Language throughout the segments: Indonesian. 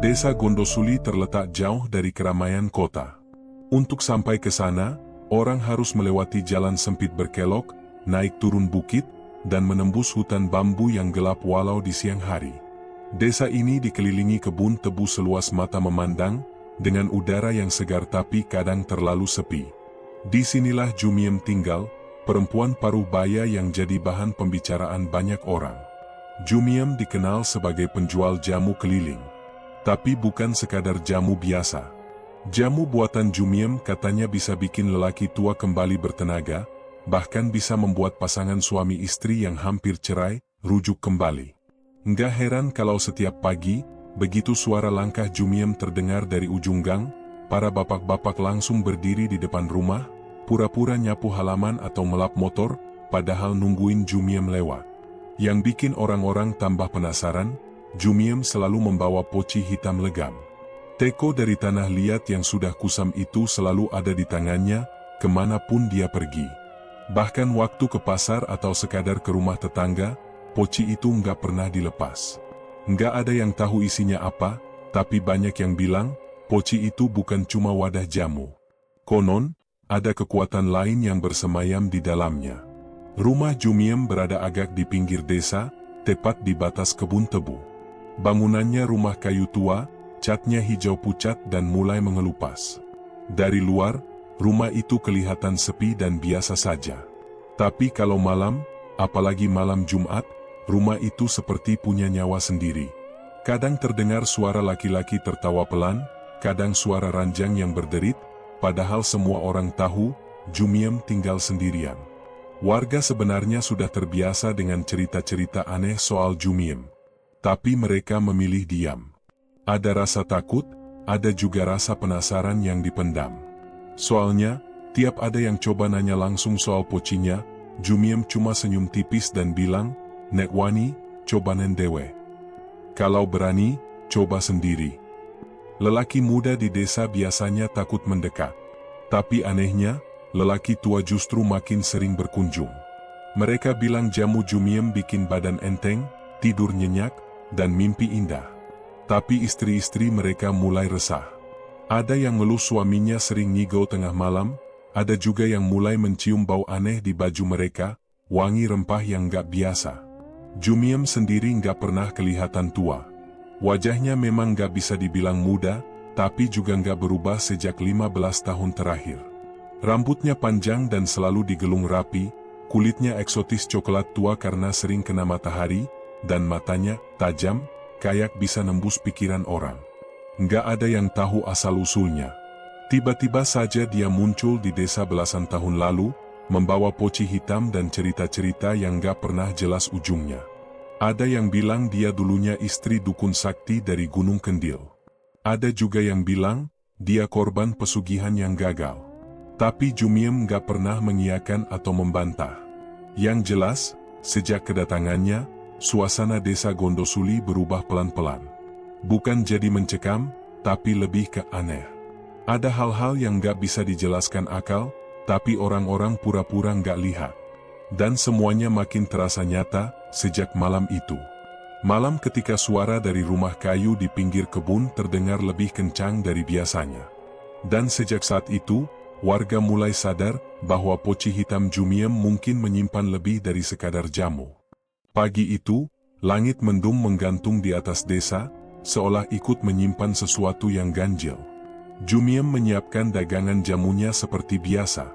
Desa Gondosuli terletak jauh dari keramaian kota. Untuk sampai ke sana, orang harus melewati jalan sempit berkelok, naik turun bukit, dan menembus hutan bambu yang gelap walau di siang hari. Desa ini dikelilingi kebun tebu seluas mata memandang, dengan udara yang segar tapi kadang terlalu sepi. Disinilah Jumiem tinggal, perempuan paruh baya yang jadi bahan pembicaraan banyak orang. Jumiem dikenal sebagai penjual jamu keliling. Tapi bukan sekadar jamu biasa. Jamu buatan Jumiem katanya bisa bikin lelaki tua kembali bertenaga, bahkan bisa membuat pasangan suami istri yang hampir cerai, rujuk kembali. Nggak heran kalau setiap pagi, begitu suara langkah Jumiem terdengar dari ujung gang, para bapak-bapak langsung berdiri di depan rumah, pura-pura nyapu halaman atau melap motor, padahal nungguin Jumiem lewat. Yang bikin orang-orang tambah penasaran, Jumiem selalu membawa poci hitam legam. Teko dari tanah liat yang sudah kusam itu selalu ada di tangannya, kemanapun dia pergi. Bahkan waktu ke pasar atau sekadar ke rumah tetangga, poci itu nggak pernah dilepas. Nggak ada yang tahu isinya apa, tapi banyak yang bilang, poci itu bukan cuma wadah jamu. Konon, ada kekuatan lain yang bersemayam di dalamnya. Rumah Jumiem berada agak di pinggir desa, tepat di batas kebun tebu. Bangunannya rumah kayu tua, catnya hijau pucat dan mulai mengelupas. Dari luar, rumah itu kelihatan sepi dan biasa saja. Tapi kalau malam, apalagi malam Jumat, rumah itu seperti punya nyawa sendiri. Kadang terdengar suara laki-laki tertawa pelan, kadang suara ranjang yang berderit, padahal semua orang tahu, Jumiem tinggal sendirian. Warga sebenarnya sudah terbiasa dengan cerita-cerita aneh soal Jumiem. Tapi mereka memilih diam. Ada rasa takut, ada juga rasa penasaran yang dipendam. Soalnya, tiap ada yang coba nanya langsung soal pocinya, Jumiem cuma senyum tipis dan bilang, "Nek wani, cobanen dewe. Kalau berani, coba sendiri." Lelaki muda di desa biasanya takut mendekat. Tapi anehnya, lelaki tua justru makin sering berkunjung. Mereka bilang jamu Jumiem bikin badan enteng, tidur nyenyak, dan mimpi indah. Tapi istri-istri mereka mulai resah. Ada yang ngeluh suaminya sering ngigau tengah malam, ada juga yang mulai mencium bau aneh di baju mereka, wangi rempah yang gak biasa. Jumiem sendiri gak pernah kelihatan tua. Wajahnya memang gak bisa dibilang muda, tapi juga gak berubah sejak 15 tahun terakhir. Rambutnya panjang dan selalu digelung rapi, kulitnya eksotis coklat tua karena sering kena matahari, dan matanya tajam, kayak bisa nembus pikiran orang. Nggak ada yang tahu asal-usulnya. Tiba-tiba saja dia muncul di desa belasan tahun lalu, membawa poci hitam dan cerita-cerita yang nggak pernah jelas ujungnya. Ada yang bilang dia dulunya istri dukun sakti dari Gunung Kendil. Ada juga yang bilang, dia korban pesugihan yang gagal. Tapi Jumiem nggak pernah mengiyakan atau membantah. Yang jelas, sejak kedatangannya, suasana desa Gondosuli berubah pelan-pelan. Bukan jadi mencekam, tapi lebih ke aneh. Ada hal-hal yang gak bisa dijelaskan akal, tapi orang-orang pura-pura gak lihat. Dan semuanya makin terasa nyata, sejak malam itu. Malam ketika suara dari rumah kayu di pinggir kebun terdengar lebih kencang dari biasanya. Dan sejak saat itu, warga mulai sadar bahwa poci hitam Jumiem mungkin menyimpan lebih dari sekadar jamu. Pagi itu, langit mendung menggantung di atas desa, seolah ikut menyimpan sesuatu yang ganjil. Jumiem menyiapkan dagangan jamunya seperti biasa.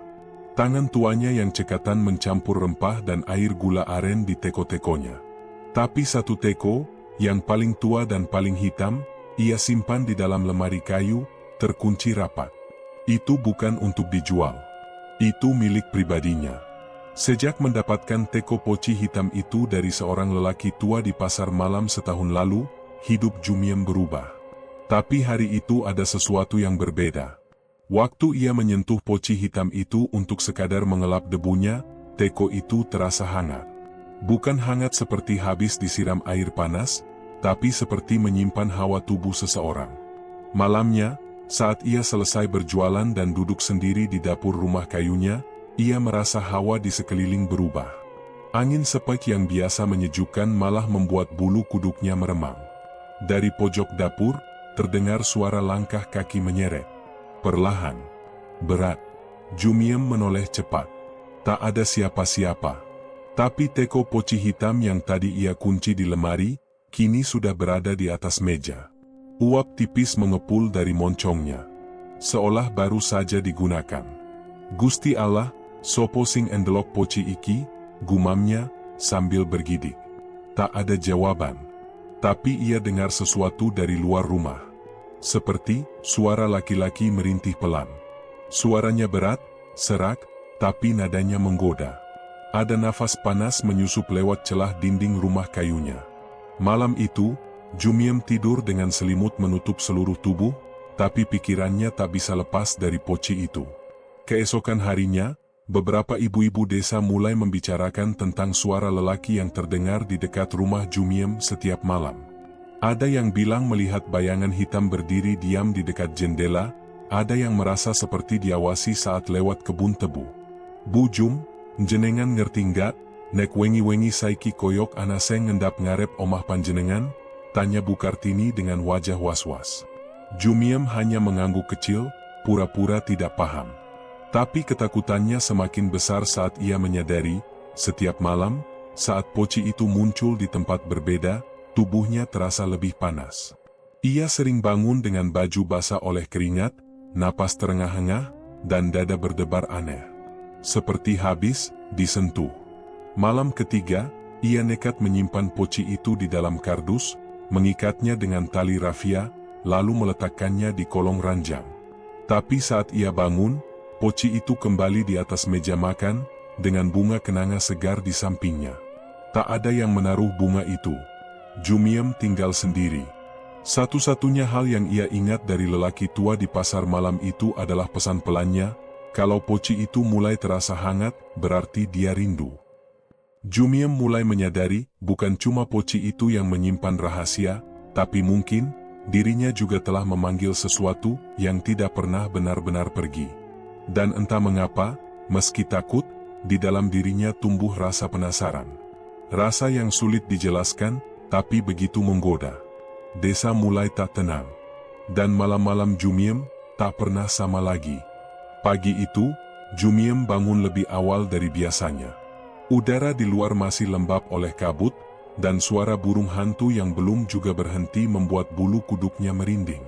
Tangan tuanya yang cekatan mencampur rempah dan air gula aren di teko-tekonya. Tapi satu teko, yang paling tua dan paling hitam, ia simpan di dalam lemari kayu, terkunci rapat. Itu bukan untuk dijual. Itu milik pribadinya. Sejak mendapatkan teko poci hitam itu dari seorang lelaki tua di pasar malam setahun lalu, hidup Jumiem berubah. Tapi hari itu ada sesuatu yang berbeda. Waktu ia menyentuh poci hitam itu untuk sekadar mengelap debunya, teko itu terasa hangat. Bukan hangat seperti habis disiram air panas, tapi seperti menyimpan hawa tubuh seseorang. Malamnya, saat ia selesai berjualan dan duduk sendiri di dapur rumah kayunya, ia merasa hawa di sekeliling berubah. Angin sepek yang biasa menyejukkan malah membuat bulu kuduknya meremang. Dari pojok dapur, terdengar suara langkah kaki menyeret. Perlahan, berat, Jumiem menoleh cepat. Tak ada siapa-siapa. Tapi teko poci hitam yang tadi ia kunci di lemari, kini sudah berada di atas meja. Uap tipis mengepul dari moncongnya, seolah baru saja digunakan. "Gusti Allah, sopo sing endelok poci iki?" gumamnya sambil bergidik. Tak ada jawaban. Tapi ia dengar sesuatu dari luar rumah. Seperti suara laki-laki merintih pelan. Suaranya berat, serak, tapi nadanya menggoda. Ada nafas panas menyusup lewat celah dinding rumah kayunya. Malam itu, Jumiem tidur dengan selimut menutup seluruh tubuh, tapi pikirannya tak bisa lepas dari poci itu. Keesokan harinya, beberapa ibu-ibu desa mulai membicarakan tentang suara lelaki yang terdengar di dekat rumah Jumiem setiap malam. Ada yang bilang melihat bayangan hitam berdiri diam di dekat jendela, ada yang merasa seperti diawasi saat lewat kebun tebu. "Bu Jum, jenengan ngerti nggak, nek wengi-wengi saiki koyok anaseng ngendap ngarep omah panjenengan?" tanya Bu Kartini dengan wajah was-was. Jumiem hanya mengangguk kecil, pura-pura tidak paham. Tapi ketakutannya semakin besar saat ia menyadari, setiap malam, saat poci itu muncul di tempat berbeda, tubuhnya terasa lebih panas. Ia sering bangun dengan baju basah oleh keringat, napas terengah-engah, dan dada berdebar aneh. Seperti habis disentuh. Malam ketiga, ia nekat menyimpan poci itu di dalam kardus, mengikatnya dengan tali rafia, lalu meletakkannya di kolong ranjang. Tapi saat ia bangun, poci itu kembali di atas meja makan, dengan bunga kenanga segar di sampingnya. Tak ada yang menaruh bunga itu. Jumiem tinggal sendiri. Satu-satunya hal yang ia ingat dari lelaki tua di pasar malam itu adalah pesan pelannya, kalau poci itu mulai terasa hangat, berarti dia rindu. Jumiem mulai menyadari, bukan cuma poci itu yang menyimpan rahasia, tapi mungkin, dirinya juga telah memanggil sesuatu yang tidak pernah benar-benar pergi. Dan entah mengapa, meski takut, di dalam dirinya tumbuh rasa penasaran. Rasa yang sulit dijelaskan, tapi begitu menggoda. Desa mulai tak tenang. Dan malam-malam Jumiem tak pernah sama lagi. Pagi itu, Jumiem bangun lebih awal dari biasanya. Udara di luar masih lembab oleh kabut, dan suara burung hantu yang belum juga berhenti membuat bulu kuduknya merinding.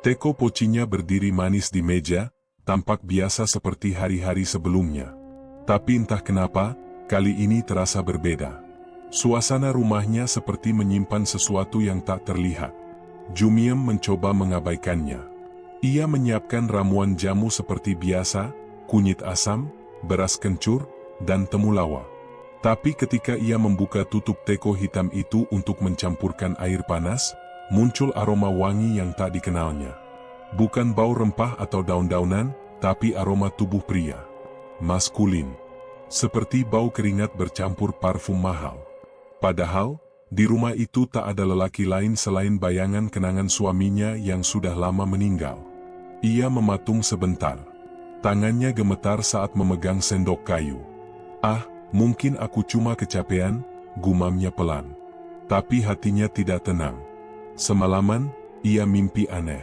Teko pocinya berdiri manis di meja, tampak biasa seperti hari-hari sebelumnya. Tapi entah kenapa, kali ini terasa berbeda. Suasana rumahnya seperti menyimpan sesuatu yang tak terlihat. Jumiem mencoba mengabaikannya. Ia menyiapkan ramuan jamu seperti biasa, kunyit asam, beras kencur, dan temulawak. Tapi ketika ia membuka tutup teko hitam itu untuk mencampurkan air panas, muncul aroma wangi yang tak dikenalnya. Bukan bau rempah atau daun-daunan, tapi aroma tubuh pria. Maskulin. Seperti bau keringat bercampur parfum mahal. Padahal, di rumah itu tak ada lelaki lain selain bayangan kenangan suaminya yang sudah lama meninggal. Ia mematung sebentar. Tangannya gemetar saat memegang sendok kayu. "Ah, mungkin aku cuma kecapean," gumamnya pelan. Tapi hatinya tidak tenang. Semalaman, ia mimpi aneh.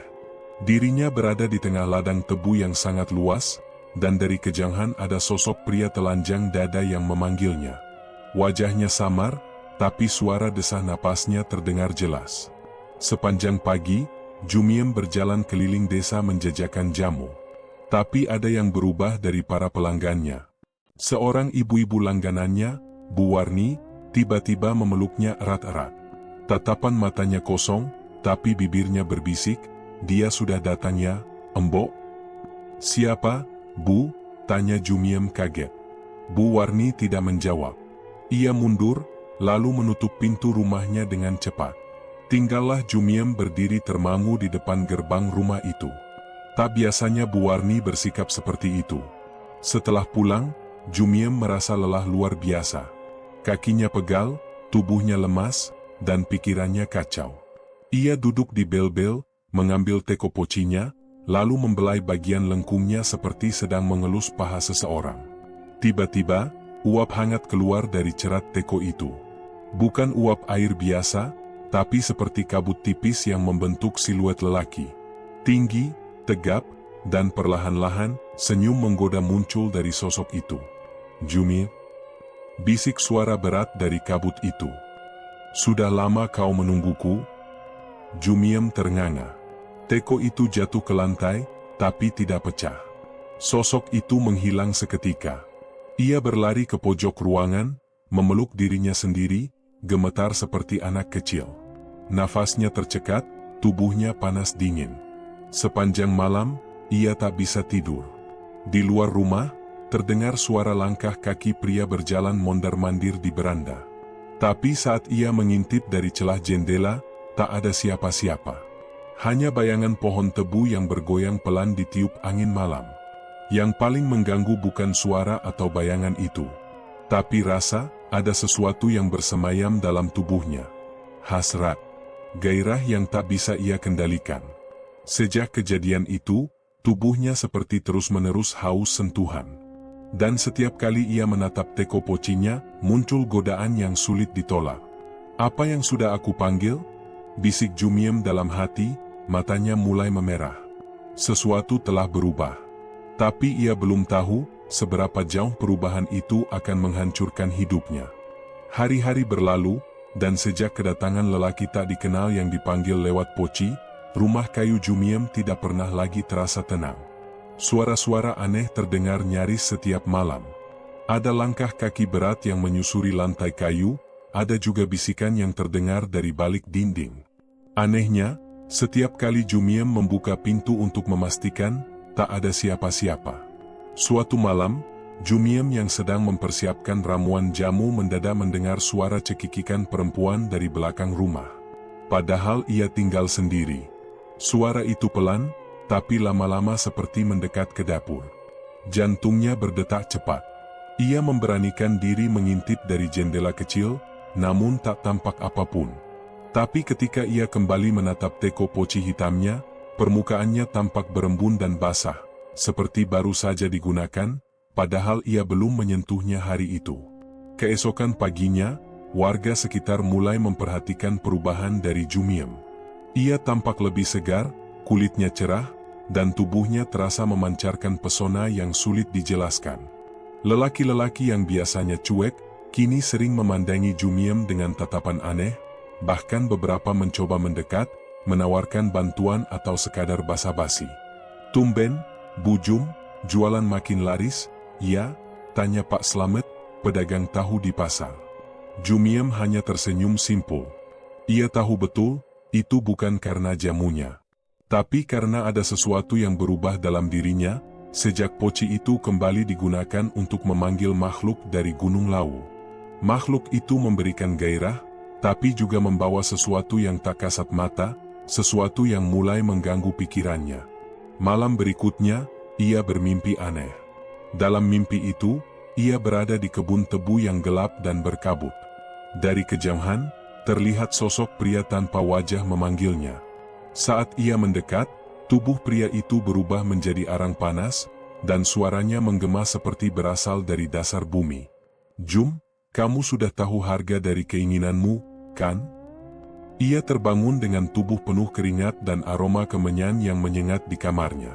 Dirinya berada di tengah ladang tebu yang sangat luas, dan dari kejauhan ada sosok pria telanjang dada yang memanggilnya. Wajahnya samar, tapi suara desah napasnya terdengar jelas. Sepanjang pagi, Jumiem berjalan keliling desa menjajakan jamu. Tapi ada yang berubah dari para pelanggannya. Seorang ibu-ibu langganannya, Bu Warni, tiba-tiba memeluknya erat-erat. Tatapan matanya kosong, tapi bibirnya berbisik, "Dia sudah datang ya, Embok?" "Siapa, Bu?" tanya Jumiem kaget. Bu Warni tidak menjawab. Ia mundur, lalu menutup pintu rumahnya dengan cepat. Tinggallah Jumiem berdiri termangu di depan gerbang rumah itu. Tak biasanya Bu Warni bersikap seperti itu. Setelah pulang, Jumiem merasa lelah luar biasa. Kakinya pegal, tubuhnya lemas, dan pikirannya kacau. Ia duduk di bel-bel, mengambil teko pocinya, lalu membelai bagian lengkungnya seperti sedang mengelus paha seseorang. Tiba-tiba, uap hangat keluar dari cerat teko itu. Bukan uap air biasa, tapi seperti kabut tipis yang membentuk siluet lelaki. Tinggi, tegap, dan perlahan-lahan, senyum menggoda muncul dari sosok itu. "Jumiem," bisik suara berat dari kabut itu. "Sudah lama kau menungguku?" Jumiem ternganga. Teko itu jatuh ke lantai, tapi tidak pecah. Sosok itu menghilang seketika. Ia berlari ke pojok ruangan, memeluk dirinya sendiri, gemetar seperti anak kecil. Nafasnya tercekat, tubuhnya panas dingin. Sepanjang malam, ia tak bisa tidur. Di luar rumah, terdengar suara langkah kaki pria berjalan mondar-mandir di beranda. Tapi saat ia mengintip dari celah jendela, tak ada siapa-siapa. Hanya bayangan pohon tebu yang bergoyang pelan ditiup angin malam. Yang paling mengganggu bukan suara atau bayangan itu, tapi rasa ada sesuatu yang bersemayam dalam tubuhnya. Hasrat, gairah yang tak bisa ia kendalikan. Sejak kejadian itu, tubuhnya seperti terus-menerus haus sentuhan. Dan setiap kali ia menatap teko pocinya, muncul godaan yang sulit ditolak. "Apa yang sudah aku panggil?" bisik Jumiem dalam hati, matanya mulai memerah. Sesuatu telah berubah. Tapi ia belum tahu seberapa jauh perubahan itu akan menghancurkan hidupnya. Hari-hari berlalu, dan sejak kedatangan lelaki tak dikenal yang dipanggil lewat poci, rumah kayu Jumiem tidak pernah lagi terasa tenang. Suara-suara aneh terdengar nyaris setiap malam. Ada langkah kaki berat yang menyusuri lantai kayu, ada juga bisikan yang terdengar dari balik dinding. Anehnya, setiap kali Jumiem membuka pintu untuk memastikan, tak ada siapa-siapa. Suatu malam, Jumiem yang sedang mempersiapkan ramuan jamu mendadak mendengar suara cekikikan perempuan dari belakang rumah. Padahal ia tinggal sendiri. Suara itu pelan, tapi lama-lama seperti mendekat ke dapur. Jantungnya berdetak cepat. Ia memberanikan diri mengintip dari jendela kecil, namun tak tampak apapun. Tapi ketika ia kembali menatap teko poci hitamnya, permukaannya tampak berembun dan basah, seperti baru saja digunakan, padahal ia belum menyentuhnya hari itu. Keesokan paginya, warga sekitar mulai memperhatikan perubahan dari Jumiem. Ia tampak lebih segar, kulitnya cerah, dan tubuhnya terasa memancarkan pesona yang sulit dijelaskan. Lelaki-lelaki yang biasanya cuek, kini sering memandangi Jumiem dengan tatapan aneh, bahkan beberapa mencoba mendekat, menawarkan bantuan atau sekadar basa-basi. "Tumben, Bu Jum, jualan makin laris?" "Ya," tanya Pak Slamet, pedagang tahu di pasar. Jumiem hanya tersenyum simpul. Ia tahu betul, itu bukan karena jamunya. Tapi karena ada sesuatu yang berubah dalam dirinya, sejak poci itu kembali digunakan untuk memanggil makhluk dari Gunung Lawu. Makhluk itu memberikan gairah, tapi juga membawa sesuatu yang tak kasat mata, sesuatu yang mulai mengganggu pikirannya. Malam berikutnya, ia bermimpi aneh. Dalam mimpi itu, ia berada di kebun tebu yang gelap dan berkabut. Dari kejauhan, terlihat sosok pria tanpa wajah memanggilnya. Saat ia mendekat, tubuh pria itu berubah menjadi arang panas, dan suaranya menggema seperti berasal dari dasar bumi. "Jum, kamu sudah tahu harga dari keinginanmu, kan?" Ia terbangun dengan tubuh penuh keringat dan aroma kemenyan yang menyengat di kamarnya.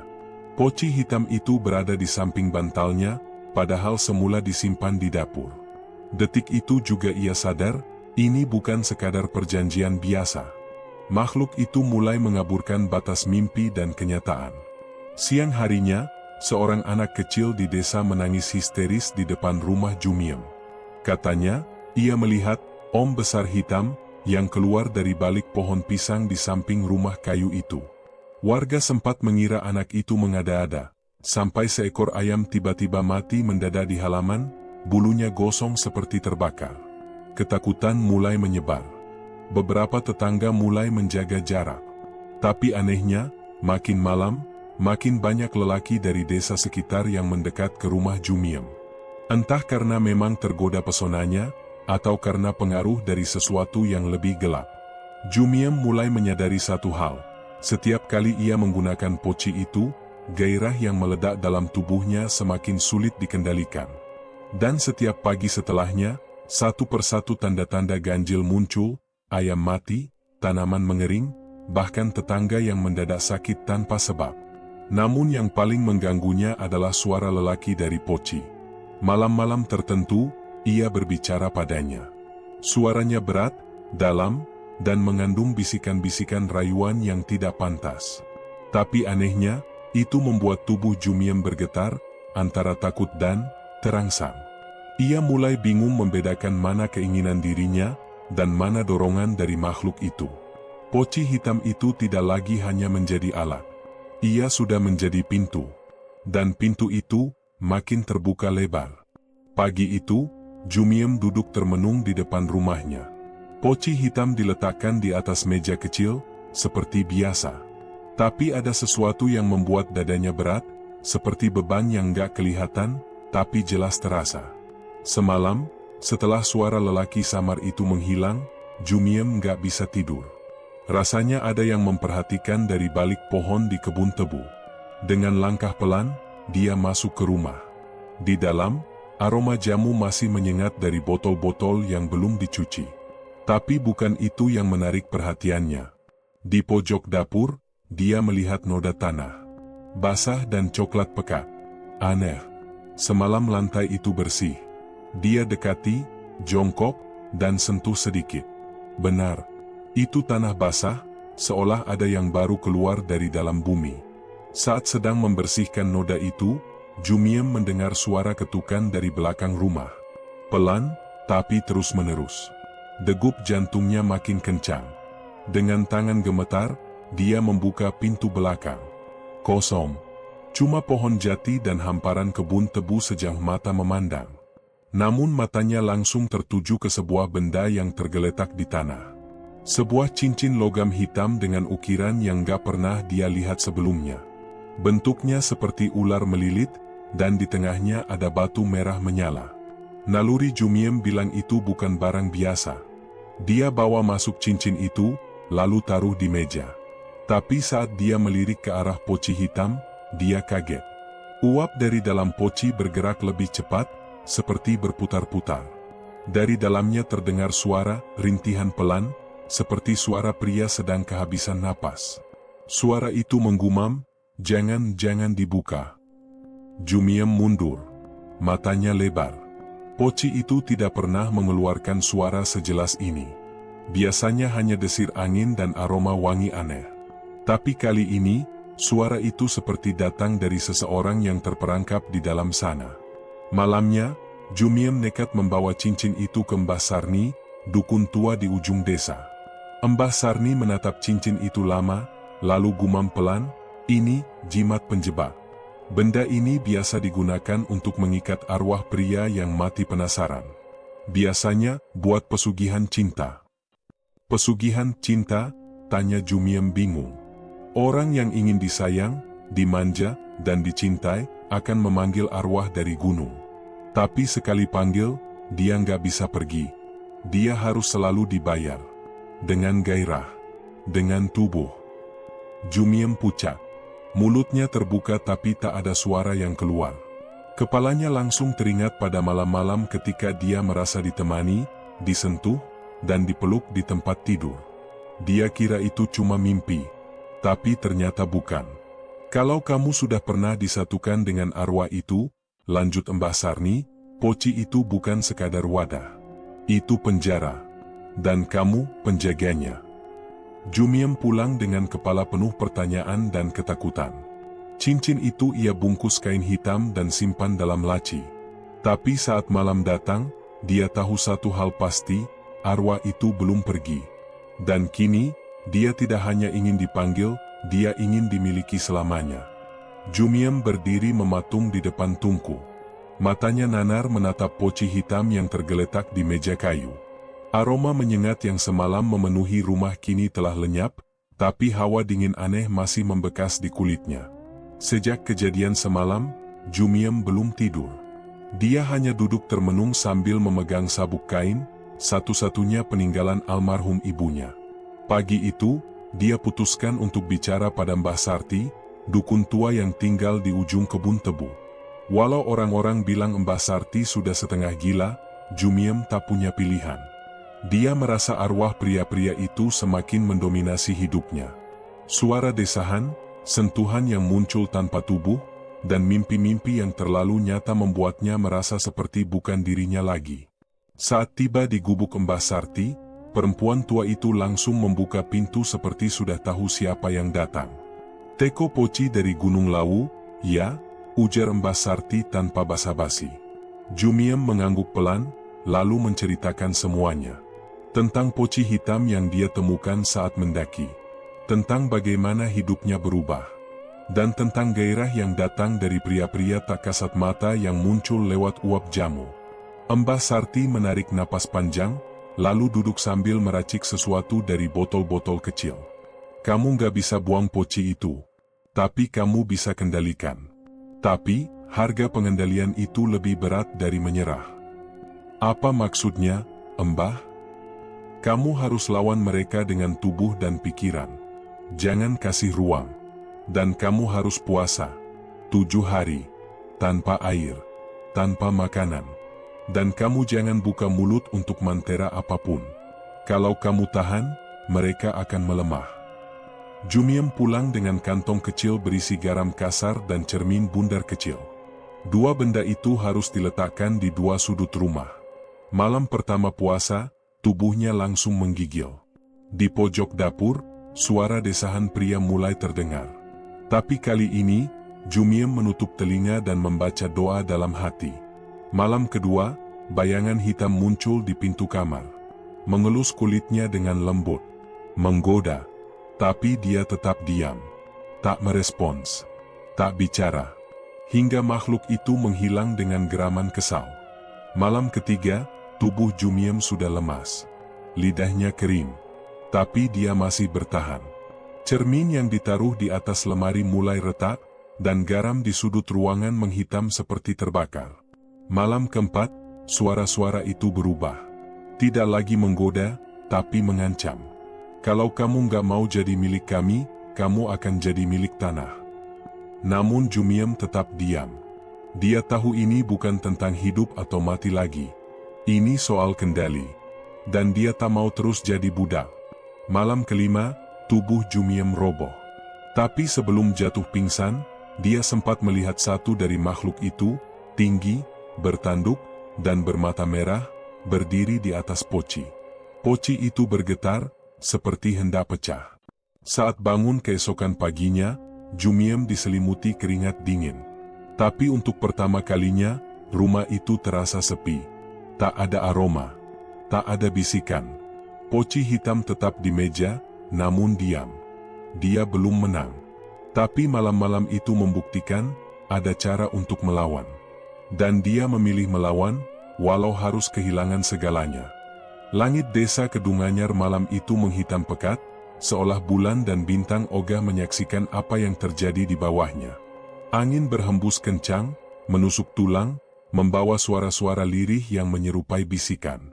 Poci hitam itu berada di samping bantalnya, padahal semula disimpan di dapur. Detik itu juga ia sadar, ini bukan sekadar perjanjian biasa. Makhluk itu mulai mengaburkan batas mimpi dan kenyataan. Siang harinya, seorang anak kecil di desa menangis histeris di depan rumah Jumiem. Katanya, ia melihat om besar hitam yang keluar dari balik pohon pisang di samping rumah kayu itu. Warga sempat mengira anak itu mengada-ada, sampai seekor ayam tiba-tiba mati mendadak di halaman, bulunya gosong seperti terbakar. Ketakutan mulai menyebar. Beberapa tetangga mulai menjaga jarak. Tapi anehnya, makin malam, makin banyak lelaki dari desa sekitar yang mendekat ke rumah Jumiem. Entah karena memang tergoda pesonanya, atau karena pengaruh dari sesuatu yang lebih gelap. Jumiem mulai menyadari satu hal. Setiap kali ia menggunakan poci itu, gairah yang meledak dalam tubuhnya semakin sulit dikendalikan. Dan setiap pagi setelahnya, satu persatu tanda-tanda ganjil muncul, ayam mati, tanaman mengering, bahkan tetangga yang mendadak sakit tanpa sebab. Namun yang paling mengganggunya adalah suara lelaki dari Poci. Malam-malam tertentu, ia berbicara padanya. Suaranya berat, dalam, dan mengandung bisikan-bisikan rayuan yang tidak pantas. Tapi anehnya, itu membuat tubuh Jumiem bergetar, antara takut dan terangsang. Ia mulai bingung membedakan mana keinginan dirinya, dan mana dorongan dari makhluk itu. Poci hitam itu tidak lagi hanya menjadi alat. Ia sudah menjadi pintu. Dan pintu itu, makin terbuka lebar. Pagi itu, Jumiem duduk termenung di depan rumahnya. Poci hitam diletakkan di atas meja kecil, seperti biasa. Tapi ada sesuatu yang membuat dadanya berat, seperti beban yang gak kelihatan, tapi jelas terasa. Semalam, setelah suara lelaki samar itu menghilang, Jumiem gak bisa tidur. Rasanya ada yang memperhatikan dari balik pohon di kebun tebu. Dengan langkah pelan, dia masuk ke rumah. Di dalam, aroma jamu masih menyengat dari botol-botol yang belum dicuci. Tapi bukan itu yang menarik perhatiannya. Di pojok dapur, dia melihat noda tanah. Basah dan coklat pekat. Aneh. Semalam lantai itu bersih. Dia dekati, jongkok, dan sentuh sedikit. Benar. Itu tanah basah, seolah ada yang baru keluar dari dalam bumi. Saat sedang membersihkan noda itu, Jumiem mendengar suara ketukan dari belakang rumah. Pelan, tapi terus-menerus. Degup jantungnya makin kencang. Dengan tangan gemetar, dia membuka pintu belakang. Kosong. Cuma pohon jati dan hamparan kebun tebu sejauh mata memandang. Namun matanya langsung tertuju ke sebuah benda yang tergeletak di tanah. Sebuah cincin logam hitam dengan ukiran yang gak pernah dia lihat sebelumnya. Bentuknya seperti ular melilit, dan di tengahnya ada batu merah menyala. Naluri Jumiem bilang itu bukan barang biasa. Dia bawa masuk cincin itu, lalu taruh di meja. Tapi saat dia melirik ke arah poci hitam, dia kaget. Uap dari dalam poci bergerak lebih cepat, seperti berputar-putar. Dari dalamnya terdengar suara, rintihan pelan, seperti suara pria sedang kehabisan napas. Suara itu menggumam, "Jangan dibuka." Jumiem mundur. Matanya lebar. Poci itu tidak pernah mengeluarkan suara sejelas ini. Biasanya hanya desir angin dan aroma wangi aneh. Tapi kali ini, suara itu seperti datang dari seseorang yang terperangkap di dalam sana. Malamnya, Jumiem nekat membawa cincin itu ke Mbah Sarni, dukun tua di ujung desa. Mbah Sarni menatap cincin itu lama, lalu gumam pelan, "Ini jimat penjebak. Benda ini biasa digunakan untuk mengikat arwah pria yang mati penasaran. Biasanya, buat pesugihan cinta." "Pesugihan cinta?" tanya Jumiem bingung. Orang yang ingin disayang, dimanja, dan dicintai, akan memanggil arwah dari gunung. Tapi sekali panggil, dia nggak bisa pergi. Dia harus selalu dibayar. Dengan gairah. Dengan tubuh. Jumiem pucat. Mulutnya terbuka tapi tak ada suara yang keluar. Kepalanya langsung teringat pada malam-malam ketika dia merasa ditemani, disentuh, dan dipeluk di tempat tidur. Dia kira itu cuma mimpi. Tapi ternyata bukan. "Kalau kamu sudah pernah disatukan dengan arwah itu," lanjut Mbah Sarni, "poci itu bukan sekadar wadah. Itu penjara. Dan kamu penjaganya." Jumiem pulang dengan kepala penuh pertanyaan dan ketakutan. Cincin itu ia bungkus kain hitam dan simpan dalam laci. Tapi saat malam datang, dia tahu satu hal pasti, arwah itu belum pergi. Dan kini, dia tidak hanya ingin dipanggil, dia ingin dimiliki selamanya. Jumiem berdiri mematung di depan tungku. Matanya nanar menatap poci hitam yang tergeletak di meja kayu. Aroma menyengat yang semalam memenuhi rumah kini telah lenyap, tapi hawa dingin aneh masih membekas di kulitnya. Sejak kejadian semalam, Jumiem belum tidur. Dia hanya duduk termenung sambil memegang sabuk kain, satu-satunya peninggalan almarhum ibunya. Pagi itu, dia putuskan untuk bicara pada Mbah Sarti, dukun tua yang tinggal di ujung kebun tebu. Walau orang-orang bilang Mbah Sarti sudah setengah gila, Jumiem tak punya pilihan. Dia merasa arwah pria-pria itu semakin mendominasi hidupnya. Suara desahan, sentuhan yang muncul tanpa tubuh, dan mimpi-mimpi yang terlalu nyata membuatnya merasa seperti bukan dirinya lagi. Saat tiba di gubuk Mbah Sarti, perempuan tua itu langsung membuka pintu seperti sudah tahu siapa yang datang. "Teko Poci dari Gunung Lawu, ya?" ujar Mbah Sarti tanpa basa-basi. Jumiem mengangguk pelan, lalu menceritakan semuanya. Tentang poci hitam yang dia temukan saat mendaki. Tentang bagaimana hidupnya berubah. Dan tentang gairah yang datang dari pria-pria tak kasat mata yang muncul lewat uap jamu. Mbah Sarti menarik napas panjang, lalu duduk sambil meracik sesuatu dari botol-botol kecil. "Kamu gak bisa buang poci itu. Tapi kamu bisa kendalikan. Tapi, harga pengendalian itu lebih berat dari menyerah." "Apa maksudnya, Mbah?" "Kamu harus lawan mereka dengan tubuh dan pikiran. Jangan kasih ruang. Dan kamu harus puasa. 7 hari. Tanpa air. Tanpa makanan. Dan kamu jangan buka mulut untuk mantera apapun. Kalau kamu tahan, mereka akan melemah." Jumiem pulang dengan kantong kecil berisi garam kasar dan cermin bundar kecil. 2 benda itu harus diletakkan di 2 sudut rumah. Malam pertama puasa, tubuhnya langsung menggigil. Di pojok dapur, suara desahan pria mulai terdengar. Tapi kali ini, Jumiem menutup telinga dan membaca doa dalam hati. Malam kedua, bayangan hitam muncul di pintu kamar. Mengelus kulitnya dengan lembut. Menggoda. Tapi dia tetap diam. Tak merespons. Tak bicara. Hingga makhluk itu menghilang dengan geraman kesal. Malam ketiga, tubuh Jumiem sudah lemas. Lidahnya kering. Tapi dia masih bertahan. Cermin yang ditaruh di atas lemari mulai retak, dan garam di sudut ruangan menghitam seperti terbakar. Malam keempat, suara-suara itu berubah. Tidak lagi menggoda, tapi mengancam. "Kalau kamu gak mau jadi milik kami, kamu akan jadi milik tanah." Namun Jumiem tetap diam. Dia tahu ini bukan tentang hidup atau mati lagi. Ini soal kendali. Dan dia tak mau terus jadi budak. Malam kelima, tubuh Jumiem roboh. Tapi sebelum jatuh pingsan, dia sempat melihat satu dari makhluk itu, tinggi, bertanduk, dan bermata merah, berdiri di atas poci. Poci itu bergetar, seperti hendak pecah. Saat bangun keesokan paginya, Jumiem diselimuti keringat dingin. Tapi untuk pertama kalinya, rumah itu terasa sepi. Tak ada aroma. Tak ada bisikan. Poci hitam tetap di meja, namun diam. Dia belum menang. Tapi malam-malam itu membuktikan, ada cara untuk melawan. Dan dia memilih melawan, walau harus kehilangan segalanya. Langit desa Kedunganyar malam itu menghitam pekat, seolah bulan dan bintang ogah menyaksikan apa yang terjadi di bawahnya. Angin berhembus kencang, menusuk tulang, membawa suara-suara lirih yang menyerupai bisikan.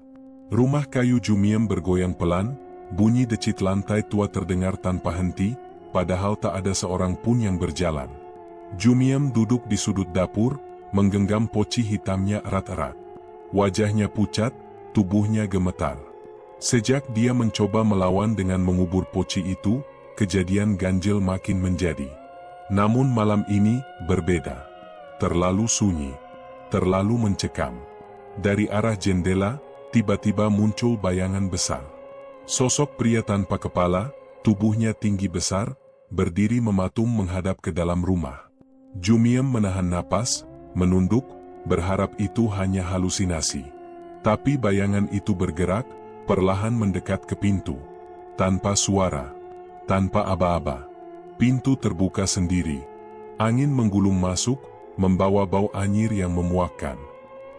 Rumah kayu Jumiem bergoyang pelan, bunyi decit lantai tua terdengar tanpa henti, padahal tak ada seorang pun yang berjalan. Jumiem duduk di sudut dapur, menggenggam poci hitamnya erat-erat. Wajahnya pucat, tubuhnya gemetar. Sejak dia mencoba melawan dengan mengubur poci itu, kejadian ganjil makin menjadi. Namun malam ini berbeda. Terlalu sunyi. Terlalu mencekam. Dari arah jendela, tiba-tiba muncul bayangan besar. Sosok pria tanpa kepala, tubuhnya tinggi besar, berdiri mematung menghadap ke dalam rumah. Jumiem menahan napas, menunduk, berharap itu hanya halusinasi. Tapi bayangan itu bergerak, perlahan mendekat ke pintu. Tanpa suara, tanpa aba-aba. Pintu terbuka sendiri. Angin menggulung masuk, membawa bau anyir yang memuakkan.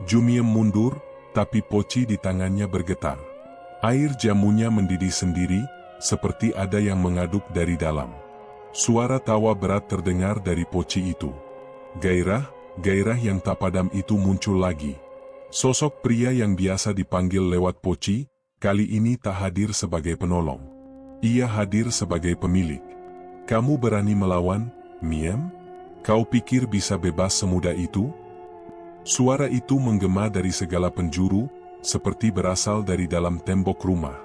Jumiem mundur, tapi poci di tangannya bergetar. Air jamunya mendidih sendiri, seperti ada yang mengaduk dari dalam. Suara tawa berat terdengar dari poci itu. Gairah yang tak padam itu muncul lagi. Sosok pria yang biasa dipanggil lewat poci, kali ini tak hadir sebagai penolong. Ia hadir sebagai pemilik. "Kamu berani melawan, Miem? Kau pikir bisa bebas semudah itu?" Suara itu menggema dari segala penjuru, seperti berasal dari dalam tembok rumah.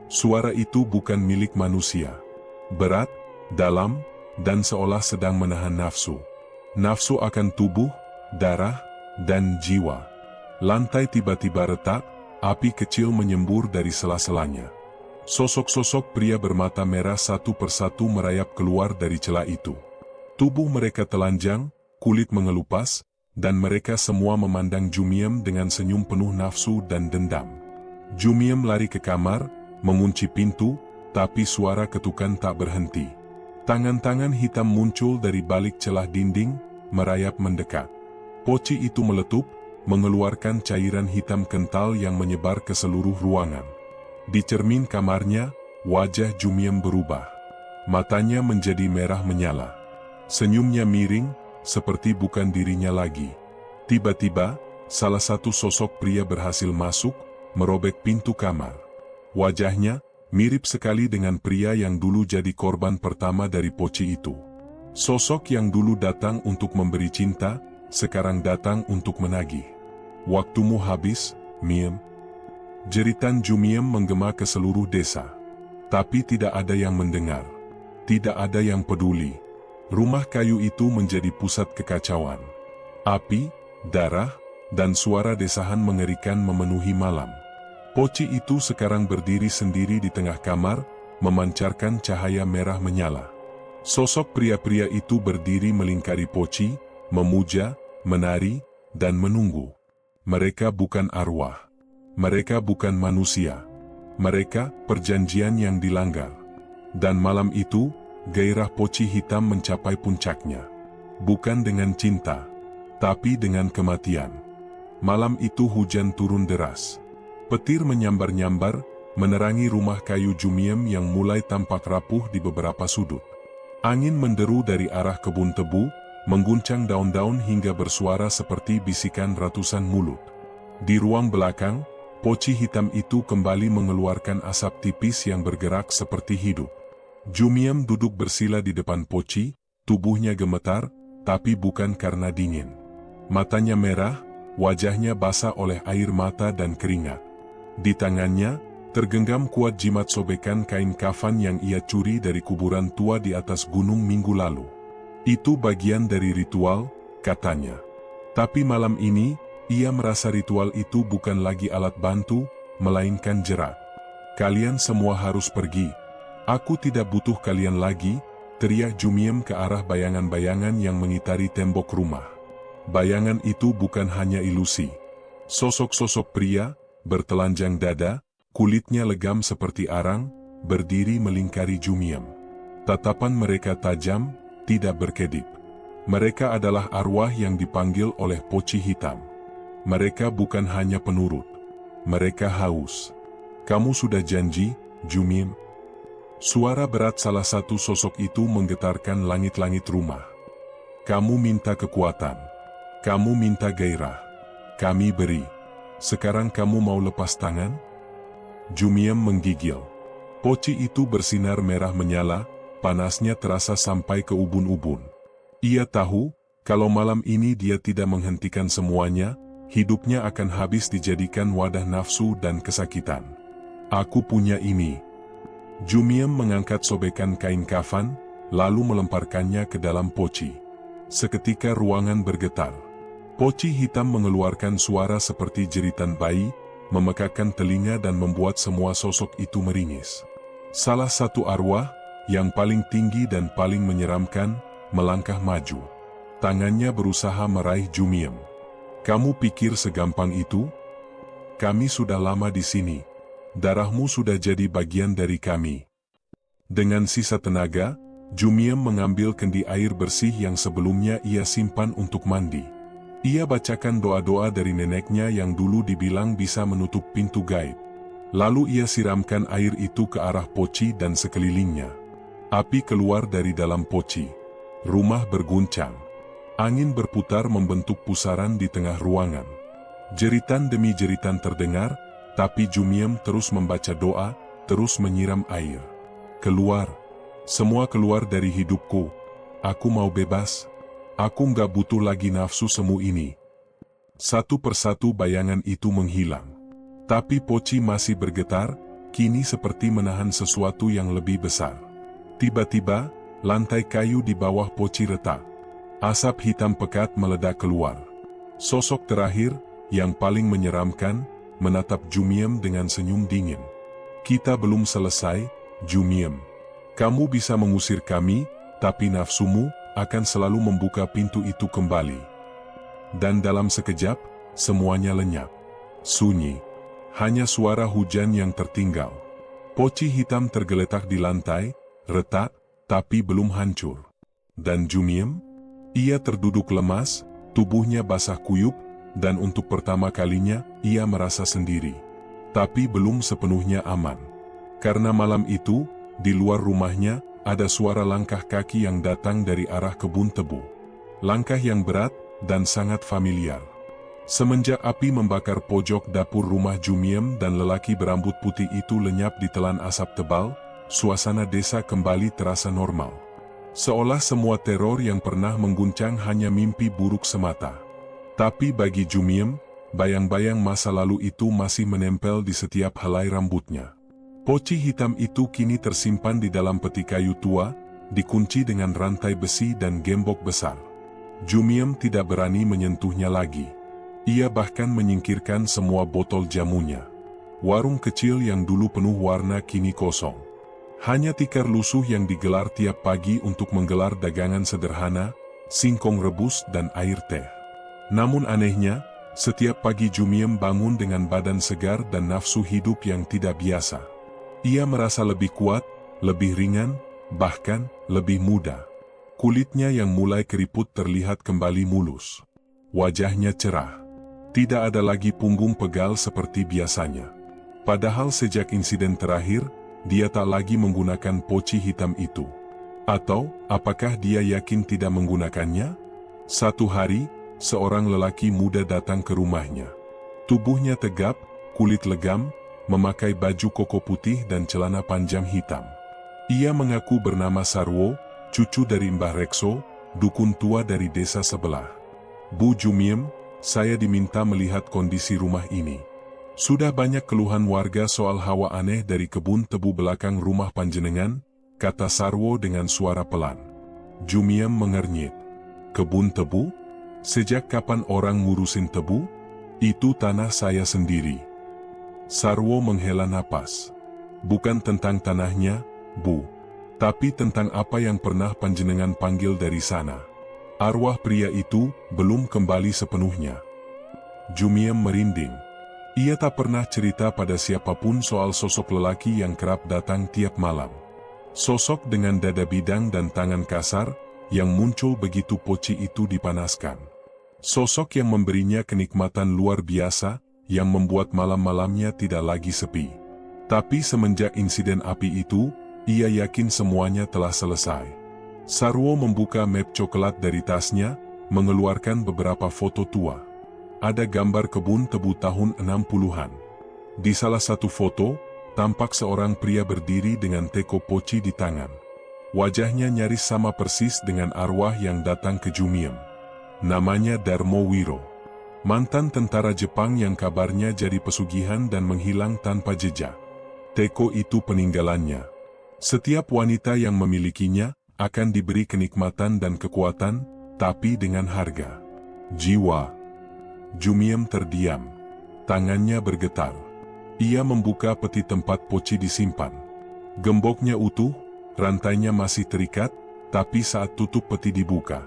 Suara itu bukan milik manusia. Berat, dalam, dan seolah sedang menahan nafsu. Nafsu akan tubuh, darah, dan jiwa. Lantai tiba-tiba retak, api kecil menyembur dari sela-selanya. Sosok-sosok pria bermata merah satu persatu merayap keluar dari celah itu. Tubuh mereka telanjang, kulit mengelupas, dan mereka semua memandang Jumiem dengan senyum penuh nafsu dan dendam. Jumiem lari ke kamar, mengunci pintu, tapi suara ketukan tak berhenti. Tangan-tangan hitam muncul dari balik celah dinding, merayap mendekat. Poci itu meletup, mengeluarkan cairan hitam kental yang menyebar ke seluruh ruangan. Di cermin kamarnya, wajah Jumiem berubah. Matanya menjadi merah menyala. Senyumnya miring, seperti bukan dirinya lagi. Tiba-tiba, salah satu sosok pria berhasil masuk, merobek pintu kamar. Wajahnya mirip sekali dengan pria yang dulu jadi korban pertama dari Poci itu. Sosok yang dulu datang untuk memberi cinta, sekarang datang untuk menagih. Waktumu habis, Miem. Jeritan Jumiem menggema ke seluruh desa. Tapi tidak ada yang mendengar. Tidak ada yang peduli. Rumah kayu itu menjadi pusat kekacauan. Api, darah, dan suara desahan mengerikan memenuhi malam. Poci itu sekarang berdiri sendiri di tengah kamar, memancarkan cahaya merah menyala. Sosok pria-pria itu berdiri melingkari Poci, memuja, menari, dan menunggu. Mereka bukan arwah. Mereka bukan manusia. Mereka perjanjian yang dilanggar. Dan malam itu, gairah Poci hitam mencapai puncaknya. Bukan dengan cinta, tapi dengan kematian. Malam itu hujan turun deras. Petir menyambar-nyambar, menerangi rumah kayu Jumiem yang mulai tampak rapuh di beberapa sudut. Angin menderu dari arah kebun tebu, mengguncang daun-daun hingga bersuara seperti bisikan ratusan mulut. Di ruang belakang, Poci hitam itu kembali mengeluarkan asap tipis yang bergerak seperti hidup. Jumiem duduk bersila di depan Poci, tubuhnya gemetar, tapi bukan karena dingin. Matanya merah, wajahnya basah oleh air mata dan keringat. Di tangannya, tergenggam kuat jimat sobekan kain kafan yang ia curi dari kuburan tua di atas gunung minggu lalu. Itu bagian dari ritual, katanya. Tapi malam ini, ia merasa ritual itu bukan lagi alat bantu, melainkan jerat. Kalian semua harus pergi. Aku tidak butuh kalian lagi, teriak Jumiem ke arah bayangan-bayangan yang mengitari tembok rumah. Bayangan itu bukan hanya ilusi. Sosok-sosok pria, bertelanjang dada, kulitnya legam seperti arang, berdiri melingkari Jumiem. Tatapan mereka tajam, tidak berkedip. Mereka adalah arwah yang dipanggil oleh Poci hitam. Mereka bukan hanya penurut. Mereka haus. Kamu sudah janji, Jumiem? Suara berat salah satu sosok itu menggetarkan langit-langit rumah. Kamu minta kekuatan. Kamu minta gairah. Kami beri. Sekarang kamu mau lepas tangan? Jumiem menggigil. Poci itu bersinar merah menyala, panasnya terasa sampai ke ubun-ubun. Ia tahu, kalau malam ini dia tidak menghentikan semuanya, hidupnya akan habis dijadikan wadah nafsu dan kesakitan. Aku punya ini. Jumiem mengangkat sobekan kain kafan, lalu melemparkannya ke dalam Poci. Seketika ruangan bergetar. Poci hitam mengeluarkan suara seperti jeritan bayi, memekakkan telinga dan membuat semua sosok itu meringis. Salah satu arwah, yang paling tinggi dan paling menyeramkan, melangkah maju. Tangannya berusaha meraih Jumiem. Kamu pikir segampang itu? Kami sudah lama di sini. Darahmu sudah jadi bagian dari kami. Dengan sisa tenaga, Jumiem mengambil kendi air bersih yang sebelumnya ia simpan untuk mandi. Ia bacakan doa-doa dari neneknya yang dulu dibilang bisa menutup pintu gaib. Lalu ia siramkan air itu ke arah Poci dan sekelilingnya. Api keluar dari dalam Poci. Rumah berguncang. Angin berputar membentuk pusaran di tengah ruangan. Jeritan demi jeritan terdengar, tapi Jumiem terus membaca doa, terus menyiram air. Keluar. Semua keluar dari hidupku. Aku mau bebas. Aku nggak butuh lagi nafsu semu ini. Satu persatu bayangan itu menghilang. Tapi Poci masih bergetar, kini seperti menahan sesuatu yang lebih besar. Tiba-tiba, lantai kayu di bawah Poci retak. Asap hitam pekat meledak keluar. Sosok terakhir, yang paling menyeramkan, menatap Jumiem dengan senyum dingin. "Kita belum selesai, Jumiem. Kamu bisa mengusir kami, tapi nafsumu akan selalu membuka pintu itu kembali." Dan dalam sekejap, semuanya lenyap. Sunyi. Hanya suara hujan yang tertinggal. Poci hitam tergeletak di lantai, retak, tapi belum hancur. Dan Jumiem? Ia terduduk lemas, tubuhnya basah kuyup, dan untuk pertama kalinya, ia merasa sendiri. Tapi belum sepenuhnya aman. Karena malam itu, di luar rumahnya, ada suara langkah kaki yang datang dari arah kebun tebu. Langkah yang berat, dan sangat familiar. Semenjak api membakar pojok dapur rumah Jumiem dan lelaki berambut putih itu lenyap di telan asap tebal, suasana desa kembali terasa normal. Seolah semua teror yang pernah mengguncang hanya mimpi buruk semata. Tapi bagi Jumiem, bayang-bayang masa lalu itu masih menempel di setiap helai rambutnya. Poci hitam itu kini tersimpan di dalam peti kayu tua, dikunci dengan rantai besi dan gembok besar. Jumiem tidak berani menyentuhnya lagi. Ia bahkan menyingkirkan semua botol jamunya. Warung kecil yang dulu penuh warna kini kosong. Hanya tikar lusuh yang digelar tiap pagi untuk menggelar dagangan sederhana, singkong rebus dan air teh. Namun anehnya, setiap pagi Jumiem bangun dengan badan segar dan nafsu hidup yang tidak biasa. Ia merasa lebih kuat, lebih ringan, bahkan lebih muda. Kulitnya yang mulai keriput terlihat kembali mulus. Wajahnya cerah. Tidak ada lagi punggung pegal seperti biasanya. Padahal sejak insiden terakhir, dia tak lagi menggunakan poci hitam itu. Atau, apakah dia yakin tidak menggunakannya? Satu hari, seorang lelaki muda datang ke rumahnya. Tubuhnya tegap, kulit legam, memakai baju koko putih dan celana panjang hitam. Ia mengaku bernama Sarwo, cucu dari Mbah Rekso, dukun tua dari desa sebelah. "Bu Jumiem, saya diminta melihat kondisi rumah ini. Sudah banyak keluhan warga soal hawa aneh dari kebun tebu belakang rumah panjenengan," kata Sarwo dengan suara pelan. Jumiem mengernyit. "Kebun tebu? Sejak kapan orang ngurusin tebu? Itu tanah saya sendiri." Sarwo menghela napas. "Bukan tentang tanahnya, Bu. Tapi tentang apa yang pernah panjenengan panggil dari sana. Arwah pria itu belum kembali sepenuhnya." Jumiem merinding. Ia tak pernah cerita pada siapapun soal sosok lelaki yang kerap datang tiap malam. Sosok dengan dada bidang dan tangan kasar, yang muncul begitu poci itu dipanaskan. Sosok yang memberinya kenikmatan luar biasa, yang membuat malam-malamnya tidak lagi sepi. Tapi semenjak insiden api itu, ia yakin semuanya telah selesai. Sarwo membuka map coklat dari tasnya, mengeluarkan beberapa foto tua. Ada gambar kebun tebu tahun 60-an. Di salah satu foto, tampak seorang pria berdiri dengan teko poci di tangan. Wajahnya nyaris sama persis dengan arwah yang datang ke Jumiem. Namanya Darmo Wiro. Mantan tentara Jepang yang kabarnya jadi pesugihan dan menghilang tanpa jejak. Teko itu peninggalannya. Setiap wanita yang memilikinya akan diberi kenikmatan dan kekuatan, tapi dengan harga jiwa. Jumiem terdiam. Tangannya bergetar. Ia membuka peti tempat poci disimpan. Gemboknya utuh, rantainya masih terikat, tapi saat tutup peti dibuka,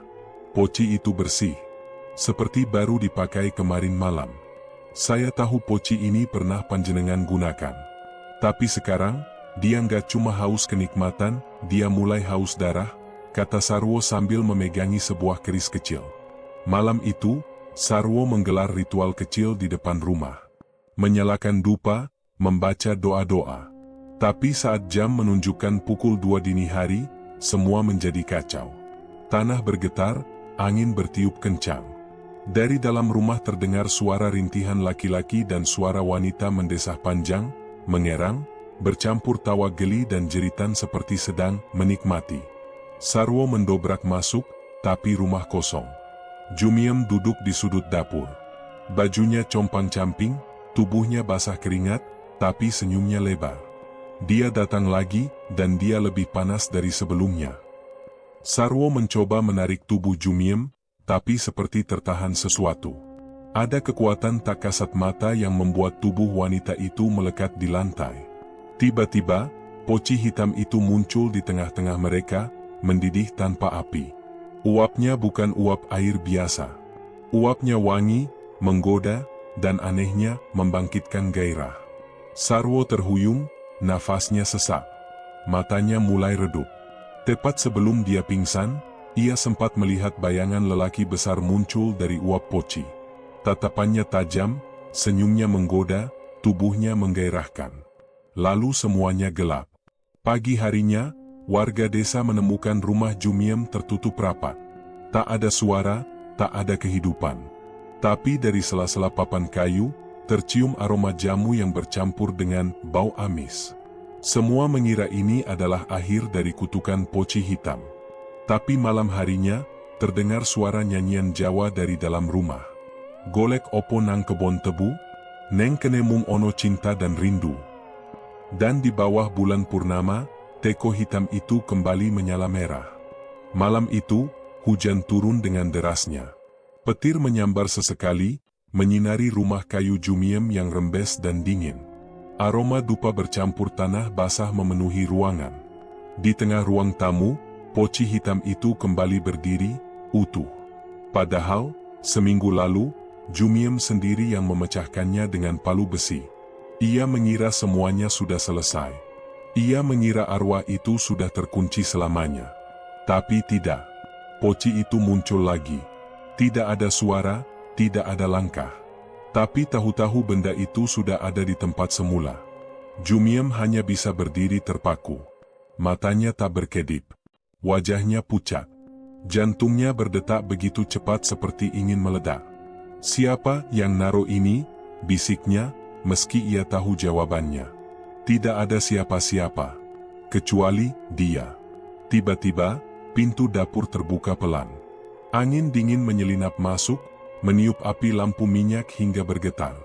poci itu bersih, seperti baru dipakai kemarin malam. "Saya tahu poci ini pernah panjenengan gunakan. Tapi sekarang, dia nggak cuma haus kenikmatan, dia mulai haus darah," kata Sarwo sambil memegangi sebuah keris kecil. Malam itu, Sarwo menggelar ritual kecil di depan rumah. Menyalakan dupa, membaca doa-doa. Tapi saat jam menunjukkan pukul 2 dini hari, semua menjadi kacau. Tanah bergetar, angin bertiup kencang. Dari dalam rumah terdengar suara rintihan laki-laki dan suara wanita mendesah panjang, mengerang, bercampur tawa geli dan jeritan seperti sedang menikmati. Sarwo mendobrak masuk, tapi rumah kosong. Jumiem duduk di sudut dapur. Bajunya compang-camping, tubuhnya basah keringat, tapi senyumnya lebar. Dia datang lagi, dan dia lebih panas dari sebelumnya. Sarwo mencoba menarik tubuh Jumiem, tapi seperti tertahan sesuatu. Ada kekuatan tak kasat mata yang membuat tubuh wanita itu melekat di lantai. Tiba-tiba, poci hitam itu muncul di tengah-tengah mereka, mendidih tanpa api. Uapnya bukan uap air biasa. Uapnya wangi, menggoda, dan anehnya membangkitkan gairah. Sarwo terhuyung, nafasnya sesak. Matanya mulai redup. Tepat sebelum dia pingsan, ia sempat melihat bayangan lelaki besar muncul dari uap poci. Tatapannya tajam, senyumnya menggoda, tubuhnya menggairahkan. Lalu semuanya gelap. Pagi harinya, warga desa menemukan rumah Jumiem tertutup rapat. Tak ada suara, tak ada kehidupan. Tapi dari sela-sela papan kayu, tercium aroma jamu yang bercampur dengan bau amis. Semua mengira ini adalah akhir dari kutukan poci hitam. Tapi malam harinya, terdengar suara nyanyian Jawa dari dalam rumah. Golek opo nang kebon tebu, neng kenemung ono cinta dan rindu. Dan di bawah bulan purnama, teko hitam itu kembali menyala merah. Malam itu, hujan turun dengan derasnya. Petir menyambar sesekali, menyinari rumah kayu Jumiem yang rembes dan dingin. Aroma dupa bercampur tanah basah memenuhi ruangan. Di tengah ruang tamu, poci hitam itu kembali berdiri, utuh. Padahal, seminggu lalu, Jumiem sendiri yang memecahkannya dengan palu besi. Ia mengira semuanya sudah selesai. Ia mengira arwah itu sudah terkunci selamanya. Tapi tidak. Poci itu muncul lagi. Tidak ada suara, tidak ada langkah. Tapi tahu-tahu benda itu sudah ada di tempat semula. Jumiem hanya bisa berdiri terpaku. Matanya tak berkedip. Wajahnya pucat. Jantungnya berdetak begitu cepat seperti ingin meledak. "Siapa yang naruh ini?" bisiknya, meski ia tahu jawabannya. Tidak ada siapa-siapa, kecuali dia. Tiba-tiba, pintu dapur terbuka pelan. Angin dingin menyelinap masuk, meniup api lampu minyak hingga bergetar.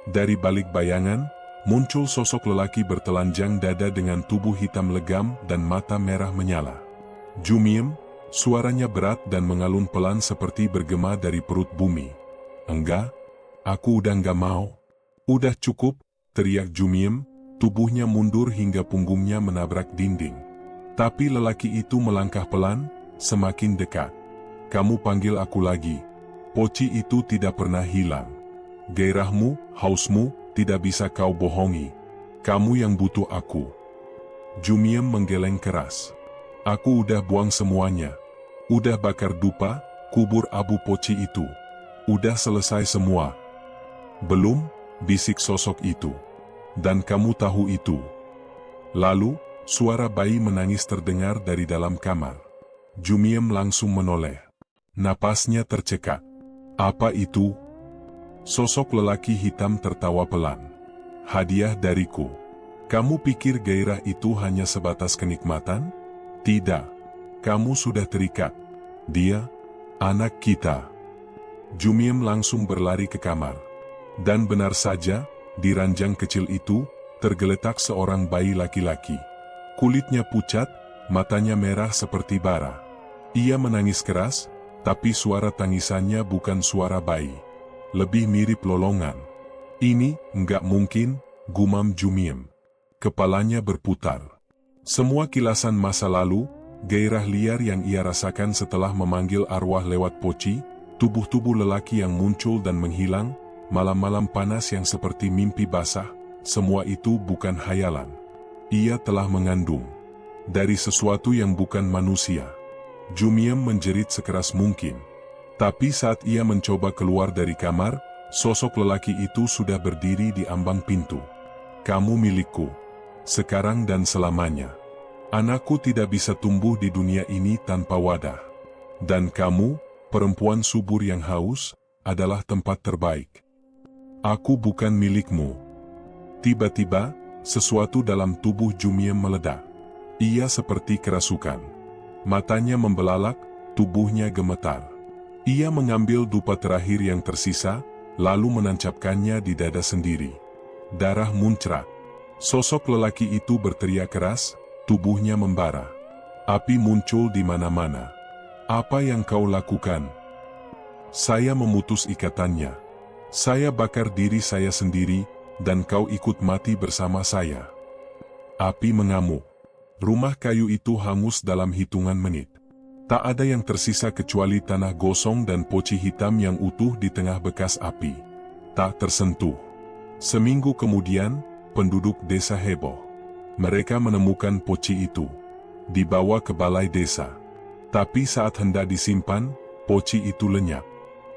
Dari balik bayangan, muncul sosok lelaki bertelanjang dada dengan tubuh hitam legam dan mata merah menyala. "Jumiem," suaranya berat dan mengalun pelan seperti bergema dari perut bumi. "Enggak, aku udah enggak mau. Udah cukup," teriak Jumiem. Tubuhnya mundur hingga punggungnya menabrak dinding. Tapi lelaki itu melangkah pelan, semakin dekat. "Kamu panggil aku lagi. Poci itu tidak pernah hilang. Gairahmu, hausmu, tidak bisa kau bohongi. Kamu yang butuh aku." Jumiem menggeleng keras. "Aku udah buang semuanya. Udah bakar dupa, kubur abu poci itu. Udah selesai semua." "Belum," bisik sosok itu. "Dan kamu tahu itu." Lalu, suara bayi menangis terdengar dari dalam kamar. Jumiem langsung menoleh. Napasnya tercekat. "Apa itu?" Sosok lelaki hitam tertawa pelan. "Hadiah dariku. Kamu pikir gairah itu hanya sebatas kenikmatan? Tidak. Kamu sudah terikat. Dia, anak kita." Jumiem langsung berlari ke kamar. Dan benar saja, di ranjang kecil itu, tergeletak seorang bayi laki-laki. Kulitnya pucat, matanya merah seperti bara. Ia menangis keras, tapi suara tangisannya bukan suara bayi. Lebih mirip lolongan. "Ini, enggak mungkin," gumam Jumiem. Kepalanya berputar. Semua kilasan masa lalu, gairah liar yang ia rasakan setelah memanggil arwah lewat poci, tubuh-tubuh lelaki yang muncul dan menghilang, malam-malam panas yang seperti mimpi basah, semua itu bukan hayalan. Ia telah mengandung dari sesuatu yang bukan manusia. Jumiem menjerit sekeras mungkin. Tapi saat ia mencoba keluar dari kamar, sosok lelaki itu sudah berdiri di ambang pintu. "Kamu milikku. Sekarang dan selamanya. Anakku tidak bisa tumbuh di dunia ini tanpa wadah. Dan kamu, perempuan subur yang haus, adalah tempat terbaik. Aku bukan milikmu." Tiba-tiba, sesuatu dalam tubuh Jumiem meledak. Ia seperti kerasukan. Matanya membelalak, tubuhnya gemetar. Ia mengambil dupa terakhir yang tersisa, lalu menancapkannya di dada sendiri. Darah muncrat. Sosok lelaki itu berteriak keras, tubuhnya membara. Api muncul di mana-mana. Apa yang kau lakukan? Saya memutus ikatannya. Saya bakar diri saya sendiri, dan kau ikut mati bersama saya. Api mengamuk. Rumah kayu itu hangus dalam hitungan menit. Tak ada yang tersisa kecuali tanah gosong dan poci hitam yang utuh di tengah bekas api. Tak tersentuh. Seminggu kemudian, penduduk desa heboh. Mereka menemukan poci itu. Dibawa ke balai desa. Tapi saat hendak disimpan, poci itu lenyap.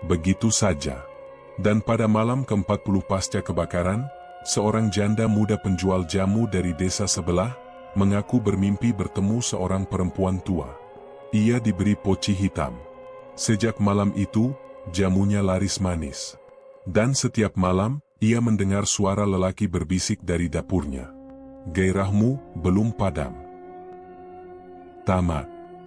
Begitu saja. Dan pada malam ke-40 pasca kebakaran, seorang janda muda penjual jamu dari desa sebelah, mengaku bermimpi bertemu seorang perempuan tua. Ia diberi poci hitam. Sejak malam itu, jamunya laris manis. Dan setiap malam, ia mendengar suara lelaki berbisik dari dapurnya. Gairahmu belum padam. Tamat.